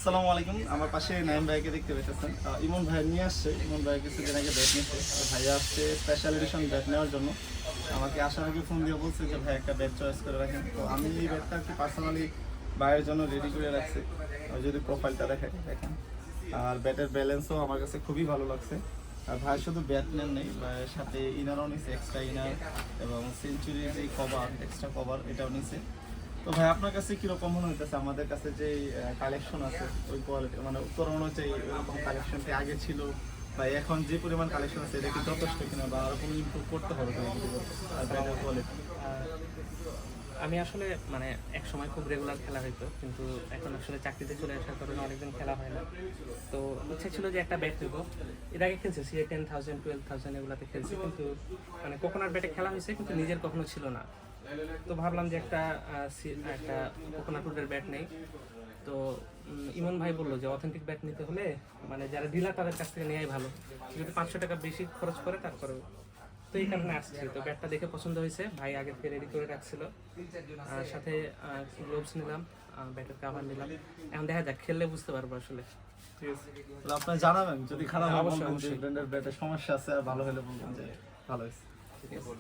আসসালামু আলাইকুম। আমার পাশে নাইম ভাইকে দেখতে পেতেছেন। ইমন ভাই নিয়ে আসছে। ইমন ভাই কিছুদিন আগে ব্যাট নিচ্ছে। ভাইয়া আসছে স্পেশাল এডিশন ব্যাট নেওয়ার জন্য। আমাকে আসার আগে ফোন দিয়ে বলছে যে ভাই একটা ব্যাট চয়েস করে রাখেন। তো আমি এই ব্যাটটা একটু পার্সোনালি ভাইয়ের জন্য রেডি করে রাখছি। যদি প্রোফাইলটা দেখেন। আর ব্যাটের ব্যালেন্সও আমার কাছে খুবই ভালো লাগছে। আর ভাই শুধু ব্যাট নেন নেই, ভাইয়ের সাথে ইনারও নিছে, এক্সট্রা ইনার এবং সেঞ্চুরির যে কভার, এক্সট্রা কভার এটাও নিছে। তো ভাই আপনার কাছে কিরকম মনে হইতেছে? আমাদের কাছে যে কালেকশন আছে ওই কোয়ালিটি মানে উত্তরণ অনুযায়ী ওরকম কালেকশনটি আগে ছিল বা এখন যে পরিমাণ কালেকশন আছে এটা কি যথেষ্ট কিনা বা আরো কোনো ইমপ্রুভ করতে হবে আর ব্যাটের কোয়ালিটি? আমি আসলে মানে এক সময় খুব রেগুলার খেলা হইতো, কিন্তু এখন আসলে চাকরিতে চলে আসার কারণে অনেকদিন খেলা হয় না। তো ইচ্ছা ছিল যে একটা ব্যাট নেবো। এর আগে খেলছে সিএ 10,000 12,000 এগুলাতে খেলছে, কিন্তু মানে কোকোনাট ব্যাটে খেলা হয়েছে কিন্তু নিজের কখনো ছিল না। তো ভাবলাম যে একটা কোকোনাট উডের ব্যাট নেই। তো ইমন ভাই বললো যে অথেন্টিক ব্যাট নিতে হলে মানে যারা ডিলার তাদের কাছ থেকে নেওয়াই ভালো, যদি 500 টাকা বেশি খরচ করে তারপরে। তো এই কারণে আসছি। তো ব্যাটটা দেখে পছন্দ হয়েছে, ভাই আগে থেকে রেডি করে রাখছিল। আর সাথে গ্লোভস নিলাম, ব্যাটের কাভার নিলাম। এখন দেখা যাক, খেললে বুঝতে পারবো আসলে। ঠিক আছে, তাহলে আপনি জানাবেন যদি খারাপ হয় অবশ্যই, বলবেন যে অবশ্যই। ব্র্যান্ডের ব্যাটের সমস্যা আছে, আর ভালো হলে বলবেন যে ভালো হয়েছে। ঠিক আছে।